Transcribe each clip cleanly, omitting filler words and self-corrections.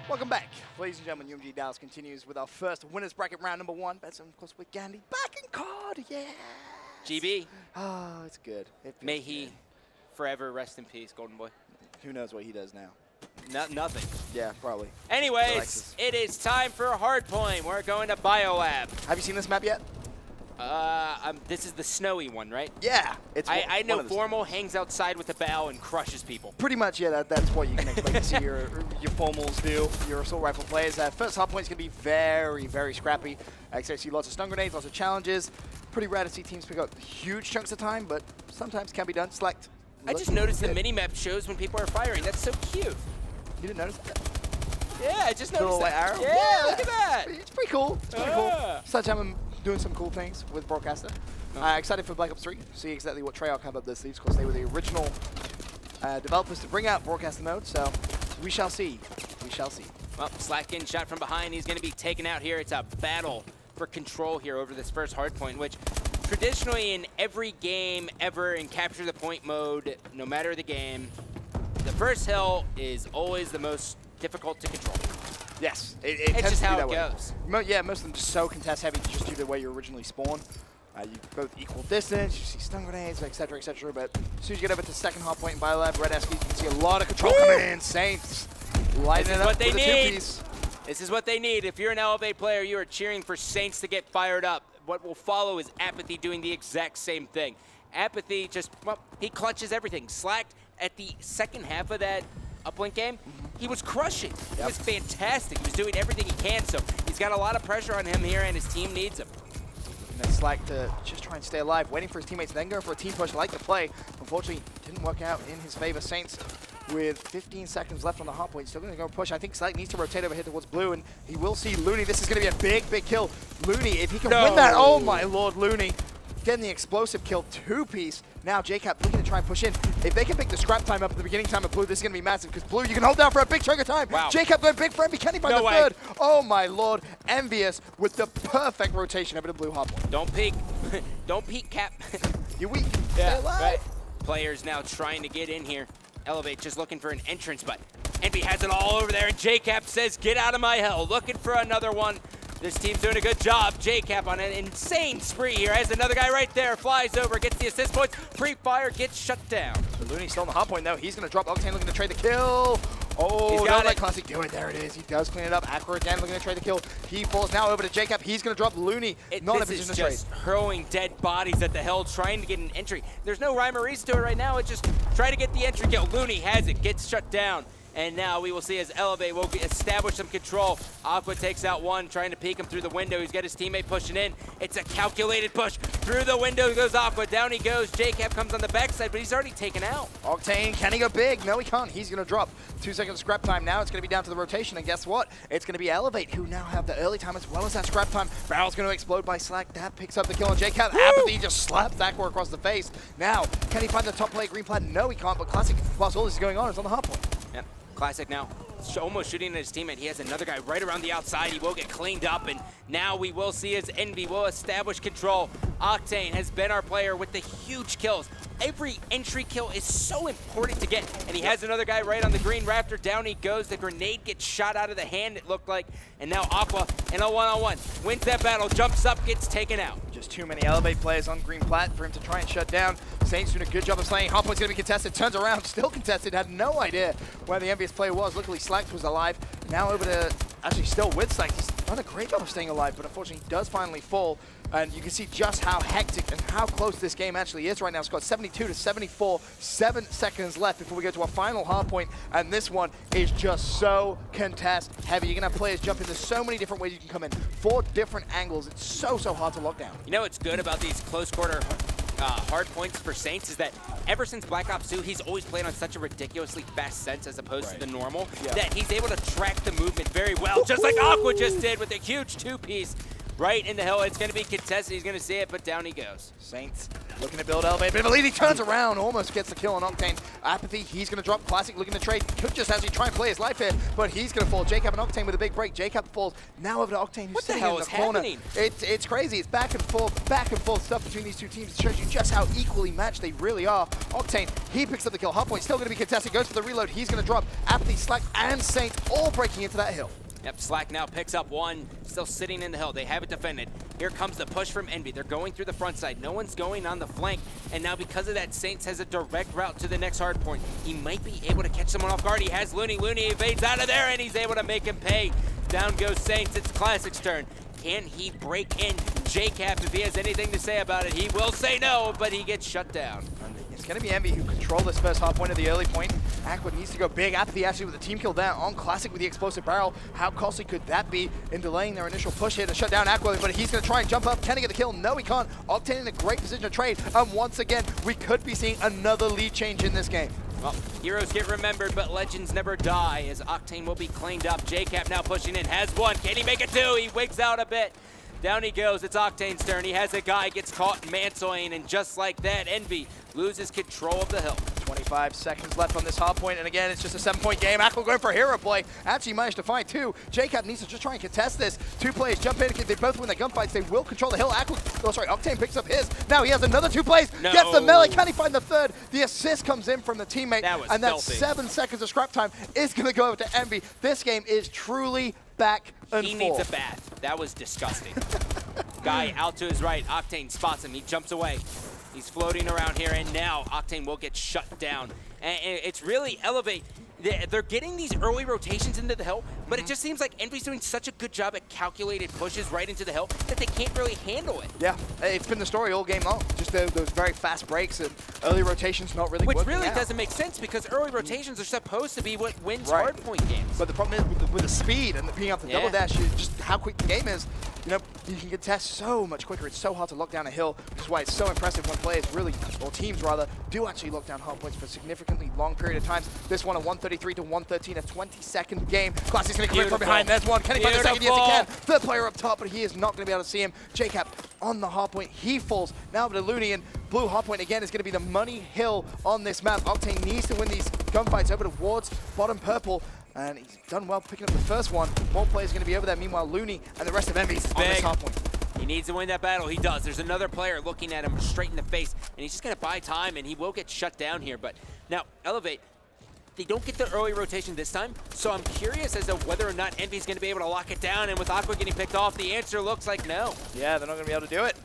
Welcome back, ladies and gentlemen. UMG Dallas continues with our first winners bracket round number 1. That's of course with Gandhi back in card. Yeah. GB. Oh, it's good. May he forever rest in peace, Golden Boy. Who knows what he does now? Nothing. Yeah, probably. Anyways, Relaxes. it is time for a Hardpoint. We're going to Biolab. Have you seen this map yet? This is the snowy one, right? Yeah. It's I know Formal hangs outside with a bow and crushes people. Pretty much, yeah. That's what you can expect to see your Formals do, your assault rifle players. First Hardpoint is going to be very, very scrappy. I expect to see lots of stun grenades, lots of challenges. Pretty rare to see teams pick up huge chunks of time, but sometimes can be done. Select. I just noticed the mini-map shows when people are firing. That's so cute. You didn't notice that? Yeah, I just noticed that. Arrow? Yeah, look at that. It's pretty cool. It's pretty cool. Sledgehammer doing some cool things with Broadcaster. Excited for Black Ops 3. See exactly what Treyarch have up their sleeves, because they were the original developers to bring out Broadcaster mode. So we shall see. We shall see. Well, Slack getting shot from behind. He's going to be taken out here. It's a battle for control here over this first Hardpoint, which traditionally in every game ever in capture the point mode, no matter the game, the first hill is always the most difficult to control. Yes, it it's tends just to be how that it way. goes. Yeah, most of them just so contest heavy just due to the way you originally spawn. You both equal distance, you see stun grenades, etc., etc. But as soon as you get over to second Hardpoint in Biolab, Red SCUF, you can see a lot of control coming in. Saints lighting it up what they with a need. two-piece. This is what they need. If you're an Elevate player, you are cheering for Saints to get fired up. What will follow is Apathy doing the exact same thing. Apathy just, well, he clutches everything. Slacked at the second half of that uplink game, he was crushing. He was fantastic. He was doing everything he can, so he's got a lot of pressure on him here, and his team needs him. And then Slack to just try and stay alive, waiting for his teammates, then go for a team push like the play. Unfortunately, didn't work out in his favor. Saints with 15 seconds left on the Hardpoint, still going to go push. I think Slack needs to rotate over here towards Blue, and he will see Looney. This is going to be a big, big kill. Looney, if he can win that, oh my lord, Looney getting the explosive kill, two-piece. Now JCap looking to try and push in. If they can pick the scrap time up at the beginning time of Blue, this is going to be massive, because Blue, you can hold down for a big chunk of time. Wow. JCap going big for Envy. Can he find the third? Oh my lord. Envious with the perfect rotation over the Blue Hardpoint. Don't peek. Don't peek, Cap. You're weak. Yeah, Stay alive. right. Players now trying to get in here. Elevate just looking for an entrance, but Envy has it all over there, and JCap says, get out of my hell. Looking for another one. This team's doing a good job. JCap on an insane spree here. Has another guy right there. Flies over, gets the assist points. Pre-fire gets shut down. So Looney's still on the Hardpoint though. He's going to drop Octane, looking to trade the kill. Oh, He's got don't it. let Classic do it. There it is. He does clean it up. Aqua again looking to trade the kill. He falls now over to JCap. He's going to drop Looney. Not in a position to trade. This is just hurling dead bodies at the hill, trying to get an entry. There's no rhyme or reason to it right now. It's just try to get the entry kill. Looney has it, gets shut down. And now we will see as Elevate will establish some control. Aqua takes out one, trying to peek him through the window. He's got his teammate pushing in. It's a calculated push. Through the window goes Aqua. Down he goes. JCap comes on the backside, but he's already taken out. Octane, can he go big? No, he can't. He's going to drop. 2 seconds scrap time. Now it's going to be down to the rotation. And guess what? It's going to be Elevate, who now have the early time as well as that scrap time. Barrel's going to explode by Slack. That picks up the kill on JCap. Apathy just slaps Aqua across the face. Now, can he find the top play green plat? No, he can't. But Classic, whilst all this is going on, is on the Hardpoint. Yep. Classic now almost shooting at his teammate. He has another guy right around the outside. He will get cleaned up, and now we will see as Envy will establish control. Octane has been our player with the huge kills. Every entry kill is so important to get, and he has another guy right on the green raptor. Down he goes. The grenade gets shot out of the hand, it looked like, and now Aqua in a one-on-one wins that battle, jumps up, gets taken out. Just too many Elevate players on green plat for him to try and shut down. Saints doing a good job of slaying. Hardpoint's going to be contested. Turns around, still contested. Had no idea where the envious player was. Luckily, Slack was alive. Now over to, actually still with Slack. He's done a great job of staying alive, but unfortunately he does finally fall. And you can see just how hectic and how close this game actually is right now. Scored 72 to 74, 7 seconds left before we go to our final Hardpoint. And this one is just so contest heavy. You're going to have players jump into so many different ways you can come in. 4 different angles. It's so hard to lock down. You know what's good about these close quarter hard points for Saints is that ever since Black Ops 2, he's always played on such a ridiculously fast sense as opposed to the normal, that he's able to track the movement very well, just like Aqua just did with a huge two-piece right in the hill. It's going to be contested. He's going to see it, but down he goes. Saints Looking to build Elevate, bit of a lead, he turns around, almost gets the kill on Octane. Apathy, he's going to drop Classic, looking to trade. Could just actually try and play his life here, but he's going to fall. Jacob and Octane with a big break. Jacob falls now over to Octane, who's sitting in the corner. It's crazy. It's back and forth stuff between these two teams. It shows you just how equally matched they really are. Octane, he picks up the kill. Hardpoint still going to be contested, goes for the reload. He's going to drop. Apathy, Slack, and Saint all breaking into that hill. Yep, Slack now picks up one, still sitting in the hill. They have it defended. Here comes the push from Envy. They're going through the front side. No one's going on the flank. And now because of that, Saints has a direct route to the next hard point. He might be able to catch someone off guard. He has Looney. Looney evades out of there, and he's able to make him pay. Down goes Saints. It's Classic's turn. Can he break in JCap if he has anything to say about it? He will say no, but he gets shut down. It's going to be Envy who control this first hard point at the early point. Aqua needs to go big. Apathy actually with the team kill there on Classic with the explosive barrel. How costly could that be in delaying their initial push here to shut down Aqua? But he's going to try and jump up. Can he get the kill? No, he can't. Octane in a great position to trade. And once again, we could be seeing another lead change in this game. Well, heroes get remembered, but legends never die, as Octane will be cleaned up. JCap now pushing in, has one. Can he make it two? He wigs out a bit. Down he goes. It's Octane's turn. He has a guy, gets caught mantling, and just like that, Envy loses control of the hill. 25 seconds left on this hard point, and again, it's just a 7-point game. Aqua going for hero play. Actually managed to find two. Jacob needs to just try and contest this. Two players jump in. They both win their gunfights. They will control the hill. Octane picks up his. Now he has another two plays. No. Gets the melee. Can he find the third? The assist comes in from the teammate. And that 7 seconds of scrap time is going to go over to Envy. This game is truly back and forth. He needs a bath. That was disgusting. Guy out to his right. Octane spots him. He jumps away. He's floating around here, and now Octane will get shut down. And it's really Elevate. They're getting these early rotations into the hill, but it just seems like Envy's doing such a good job at calculated pushes right into the hill that they can't really handle it. Yeah, it's been the story all game long. Just those very fast breaks and early rotations not really working Which really out. doesn't make sense because early rotations are supposed to be what wins hardpoint games. But the problem is with the speed and the picking up the double dash, just how quick the game is. You know, you can contest so much quicker. It's so hard to lock down a hill, which is why it's so impressive when players really, or teams rather, do actually lock down hard points for a significantly long period of time. This one a 133 to 113, a 20-second game. Classic's going to come in from behind. There's one. Can he find the second? Yes, he can. Third player up top, but he is not going to be able to see him. Jacob on the hard point. He falls. Now over to Looney, and blue hard point again is going to be the money hill on this map. Octane needs to win these gunfights over towards bottom purple. And he's done well picking up the first one. More players going to be over there. Meanwhile, Looney and the rest of Envy's on this hard point. He needs to win that battle. He does. There's another player looking at him straight in the face, and he's just going to buy time, and he will get shut down here. But now, Elevate, they don't get the early rotation this time, so I'm curious as to whether or not Envy's going to be able to lock it down. And with Aqua getting picked off, the answer looks like no. Yeah, they're not going to be able to do it.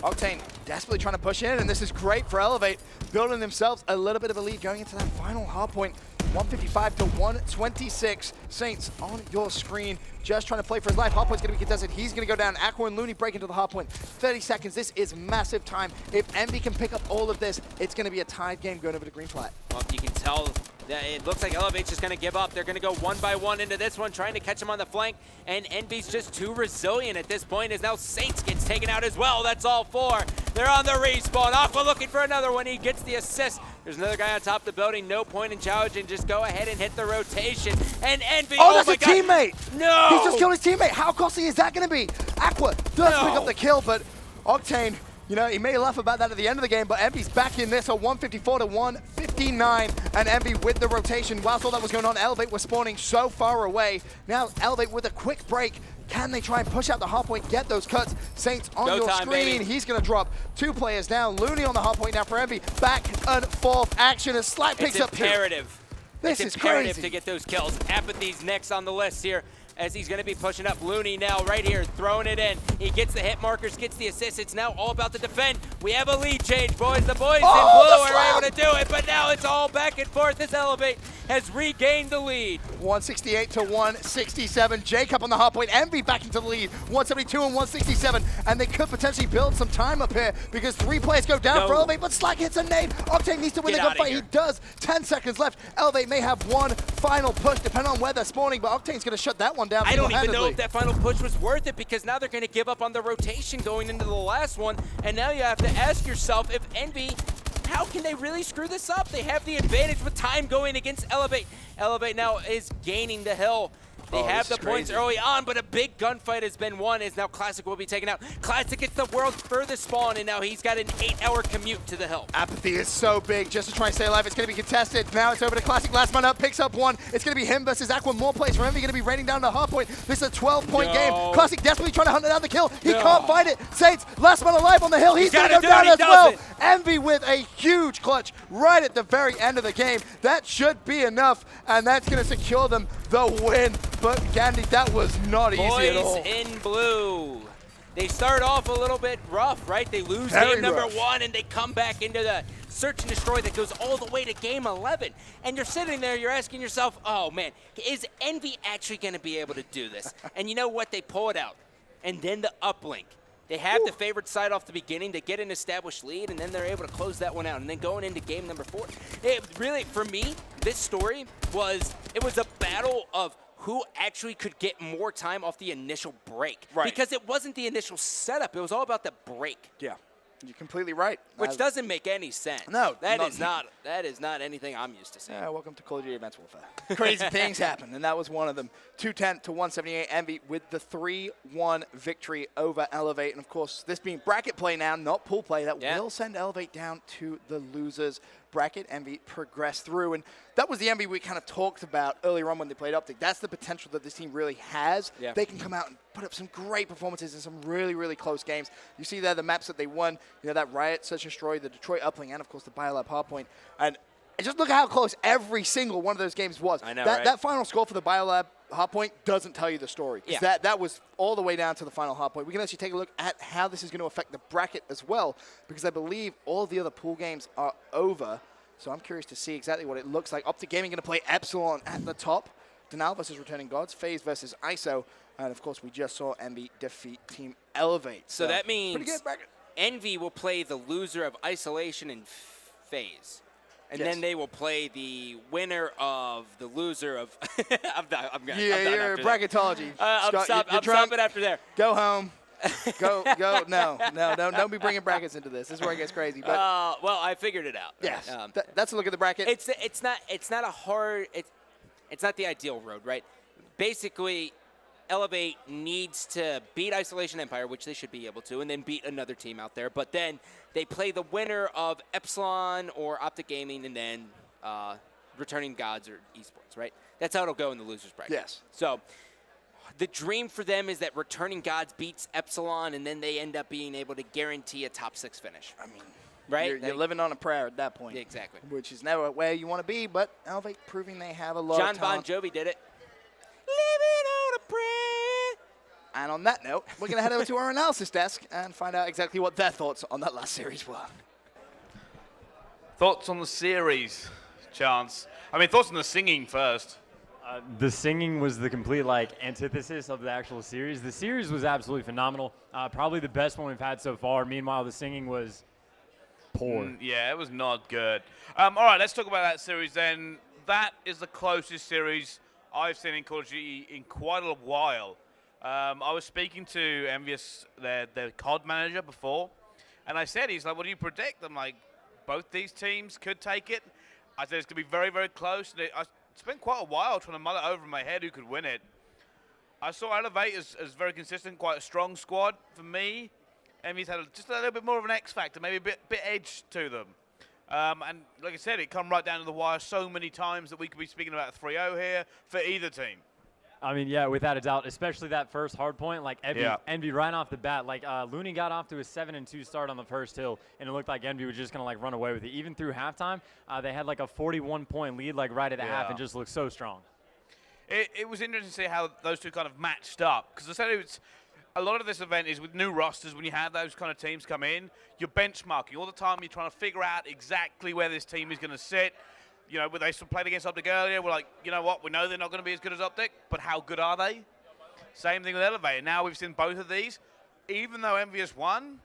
Octane desperately trying to push in, and this is great for Elevate, building themselves a little bit of a lead going into that final hard point. 155 to 126. Saints on your screen, just trying to play for his life. Hardpoint's going to be contested. He's going to go down. Aqua and Looney break into the hardpoint. 30 seconds. This is massive time. If Envy can pick up all of this, it's going to be a tied game going over to green flat. Well, you can tell that it looks like Elevate's just going to give up. They're going to go one by one into this one, trying to catch him on the flank. And Envy's just too resilient at this point, as now Saints gets taken out as well. That's all four. They're on the respawn. Aqua looking for another one. He gets the assist. There's another guy on top of the building. No point in challenging. Just go ahead and hit the rotation. And Envy, oh that's a teammate! No! He's just killed his teammate. How costly is that going to be? Aqua does pick up the kill, but Octane, you know, he may laugh about that at the end of the game, but Envy's back in this, a 154 to 159, and Envy with the rotation. Whilst all that was going on, Elevate was spawning so far away. Now Elevate with a quick break. Can they try and push out the hardpoint, get those cuts? Saints on your screen. Baby. He's going to drop two players down. Looney on the hardpoint now for Envy. Back and forth action as Slack picks up two. This is imperative crazy. To get those kills. Apathy's next on the list here, as he's going to be pushing up. Looney now right here, throwing it in. He gets the hit markers, gets the assist. It's now all about the defend. We have a lead change, boys. The boys in blue are able to do it, but now it's all back and forth. This Elevate has regained the lead. 168 to 167. Jacob on the hard point. Envy back into the lead. 172 and 167. And they could potentially build some time up here because three players go down for Elevate, but Slack hits a nade. Octane needs to win the gunfight. He does. 10 seconds left. Elevate may have one final push depending on where they're spawning, but Octane's going to shut that one down. I don't even know if that final push was worth it because now they're going to give up on the rotation going into the last one. And now you have to ask yourself if Envy, how can they really screw this up? They have the advantage with time going against Elevate. Elevate now is gaining the hill. They have this the is points crazy. early on, but a big gunfight has been won as now Classic will be taken out. Classic gets the world's furthest spawn, and now he's got an 8-hour commute to the hill. Apathy is so big just to try and stay alive. It's going to be contested. Now it's over to Classic. Last man up, picks up one. It's going to be him versus Aqua. More plays for Envy. Going to be raining down the Hardpoint. This is a 12-point game. Classic desperately trying to hunt down the kill. He can't find it. Saints, last man alive on the hill. He's going to go down as well. Envy with a huge clutch right at the very end of the game. That should be enough, and that's going to secure them the win. But Gandhi, that was not easy at all. Boys in blue. They start off a little bit rough, right? They lose Very game number rough. 1, and they come back into the search and destroy that goes all the way to game 11. And you're sitting there, you're asking yourself, oh man, is Envy actually going to be able to do this? And you know what? They pull it out. And then the uplink. They have the favored side off the beginning. They get an established lead, and then they're able to close that one out. And then going into game number 4, it really, for me, this story was a battle of who actually could get more time off the initial break. Right. Because it wasn't the initial setup. It was all about the break. Yeah, you're completely right. Which doesn't make any sense. No, that is not anything I'm used to seeing. Yeah, welcome to Call of Duty Advanced Warfare. Crazy things happen, and that was one of them. 210 to 178 Envy with the 3-1 victory over Elevate. And of course, this being bracket play now, not pool play, that will send Elevate down to the losers bracket. Envy progressed through, and that was the Envy we kind of talked about earlier on when they played Optic. That's the potential that this team really has. Yeah. They can come out and put up some great performances in some really, really close games. You see there the maps that they won, you know, that Riot, Search and Destroy, the Detroit Uplink, and of course the Biolab Hardpoint. And just look at how close every single one of those games was. I know, that, right? that final score for the Biolab Hardpoint doesn't tell you the story. Yeah. That was all the way down to the final Hardpoint. We can actually take a look at how this is going to affect the bracket as well, because I believe all the other pool games are over. So I'm curious to see exactly what it looks like. Optic Gaming going to play Epsilon at the top. Denal versus Returning Gods. FaZe versus ISO. And of course, we just saw Envy defeat Team Elevate. So that means pretty good bracket. Envy will play the loser of Isolation and FaZe. And then they will play the winner of the loser of... I'm done You're after bracketology. I'm stopping after there. Go home. go. No, don't be bringing brackets into this. This is where it gets crazy. But well, I figured it out. yes, that's a look at the bracket. It's not a hard. It's not the ideal road, right? Basically, Elevate needs to beat Isolation Empire, which they should be able to, and then beat another team out there. But then they play the winner of Epsilon or Optic Gaming, and then Returning Gods or Esports, right? That's how it'll go in the losers bracket. Yes. So the dream for them is that Returning Gods beats Epsilon, and then they end up being able to guarantee a top 6 finish. I mean, right? You're living on a prayer at that point. Exactly. Which is never where you want to be, but Elevate proving they have a lot John of talent. Bon Jovi did it. Living on a prayer. And on that note, we're going to head over to our analysis desk and find out exactly what their thoughts on that last series were. Thoughts on the series, Chance? I mean, thoughts on the singing first. The singing was the complete antithesis of the actual series. The series was absolutely phenomenal. Probably the best one we've had so far. Meanwhile, the singing was poor. Yeah, it was not good. All right, let's talk about that series then. That is the closest series I've seen in Call of Duty in quite a while. I was speaking to Envious, their COD manager, before, and I said, he's like, what do you predict? I'm like, both these teams could take it. I said it's going to be very, very close. I spent quite a while trying to mull it over in my head who could win it. I saw Elevate as very consistent, quite a strong squad for me. Envy's had just a little bit more of an X factor, maybe a bit edge to them. And like I said, it come right down to the wire so many times that we could be speaking about a 3-0 here for either team. I mean, yeah, without a doubt, especially that first hard point. Envy right off the bat. Looney got off to a 7-2 start on the first hill, and it looked like Envy was just going to run away with it. Even through halftime, they had a 41-point lead right at the half and just looked so strong. It was interesting to see how those two kind of matched up, because I said a lot of this event is with new rosters. When you have those kind of teams come in, you're benchmarking all the time. You're trying to figure out exactly where this team is going to sit. You know, when they played against Optic earlier, we're like, you know what, we know they're not going to be as good as Optic, but how good are they? Same thing with Elevate. Now we've seen both of these. Even though Envious won,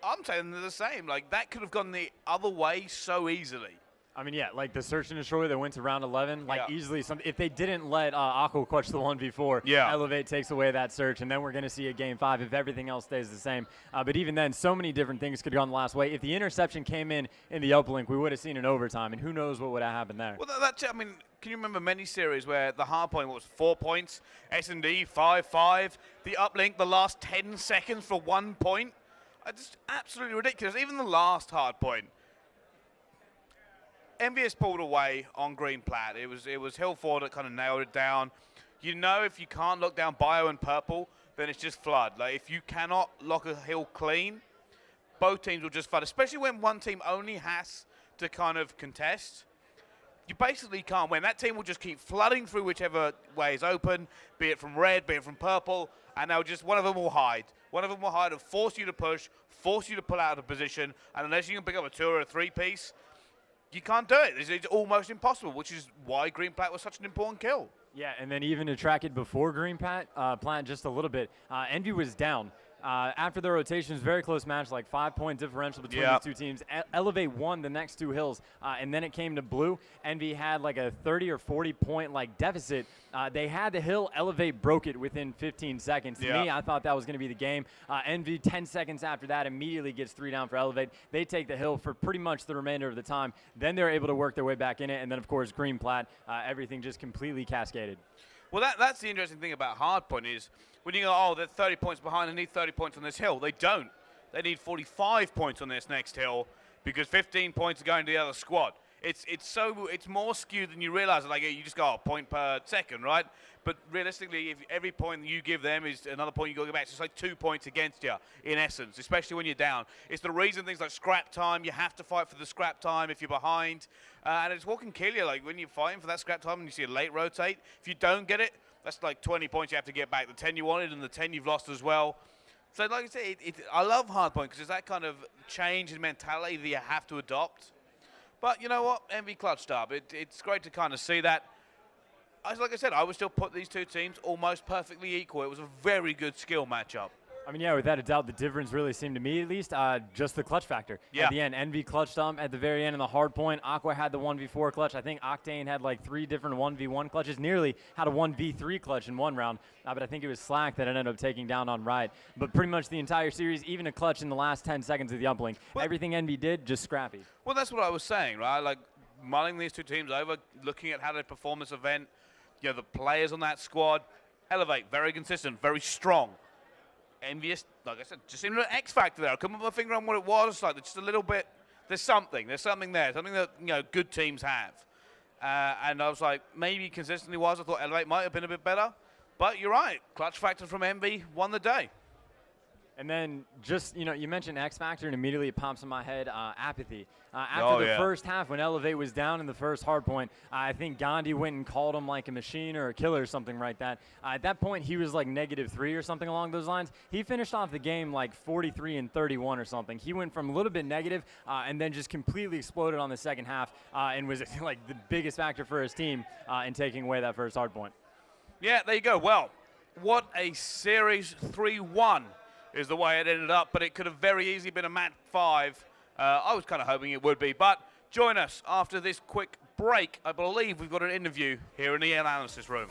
I'm saying they're the same. That could have gone the other way so easily. I mean, yeah, like the search and destroy that went to round 11, like Yeah. easily if they didn't let Aqua clutch the 1v4, Yeah. Elevate takes away that search, and then we're going to see a game 5 if everything else stays the same. But even then, so many different things could have gone the last way. If the interception came in the uplink, we would have seen an overtime, and who knows what would have happened there. Well, that's, I mean, can you remember many series where the Hardpoint was 4 points, S&D 5-5, the uplink the last 10 seconds for 1 point? It's absolutely ridiculous. Even the last Hardpoint. MVS pulled away on green plat. It was Hill4 that kind of nailed it down. You know, if you can't lock down Bio and Purple, then it's just flood. Like, if you cannot lock a hill clean, both teams will just flood, especially when one team only has to kind of contest. You basically can't win. That team will just keep flooding through whichever way is open, be it from red, be it from purple, and they'll just, one of them will hide. One of them will hide and force you to push, force you to pull out of position, and unless you can pick up a 2 or a 3 piece, you can't do it. It's almost impossible, which is why green plat was such an important kill. Yeah, and then even to track it before green plat just a little bit, Envy was down. After the rotations, very close match, like 5-point differential between the two teams. Elevate won the next 2 hills, and then it came to blue. Envy had like a 30 or 40 point like deficit. They had the hill, Elevate broke it within 15 seconds. To me, I thought that was going to be the game. Envy 10 seconds after that immediately gets 3 down for Elevate. They take the hill for pretty much the remainder of the time. Then they're able to work their way back in it, and then of course green plat, everything just completely cascaded. Well, that's the interesting thing about Hardpoint is when you go, oh, they're 30 points behind, they need 30 points on this hill. They don't. They need 45 points on this next hill because 15 points are going to the other squad. It's more skewed than you realize. Like, you just go, a point per second, right? But realistically, if every point you give them is another point you got to give back, it's just like 2 points against you, in essence, especially when you're down. It's the reason things like scrap time, you have to fight for the scrap time if you're behind. And it's what can kill you. Like, when you're fighting for that scrap time and you see a late rotate, if you don't get it, that's like 20 points you have to get back. The 10 you wanted and the 10 you've lost as well. So, like I said, I love Hardpoint because it's that kind of change in mentality that you have to adopt. But you know what? Envy clutched up. It's great to kind of see that. Like I said, I would still put these two teams almost perfectly equal. It was a very good skill matchup. I mean, yeah, without a doubt, the difference really seemed to me, at least, just the clutch factor. Yeah. At the end, Envy clutched at the very end in the hard point. Aqua had the 1v4 clutch. I think Octane had like 3 different 1v1 clutches, nearly had a 1v3 clutch in one round. But I think it was Slack that ended up taking down on Riot. But pretty much the entire series, even a clutch in the last 10 seconds of the uplink. Well, everything Envy did, just scrappy. Well, that's what I was saying, right? Like, mulling these two teams over, looking at how they perform this event, you know, the players on that squad, Elevate, very consistent, very strong. Envious, like I said, just seemed an X factor there. I couldn't put my finger on what it was. Like, just a little bit. There's something there, something that good teams have. And I was like, maybe consistently wise, I thought Elevate might have been a bit better. But you're right, clutch factor from Envy won the day. And then just, you mentioned X Factor, and immediately it pops in my head, apathy. After the first half, when Elevate was down in the first hard point, I think Gandhi went and called him like a machine or a killer or something like that. At that point, he was like -3 or something along those lines. He finished off the game like 43-31 or something. He went from a little bit negative and then just completely exploded on the second half and was like the biggest factor for his team in taking away that first hard point. Yeah, there you go. Well, what a series 3-1. Is the way it ended up, but it could have very easily been a match 5. I was kind of hoping it would be, but join us after this quick break. I believe we've got an interview here in the analysis room.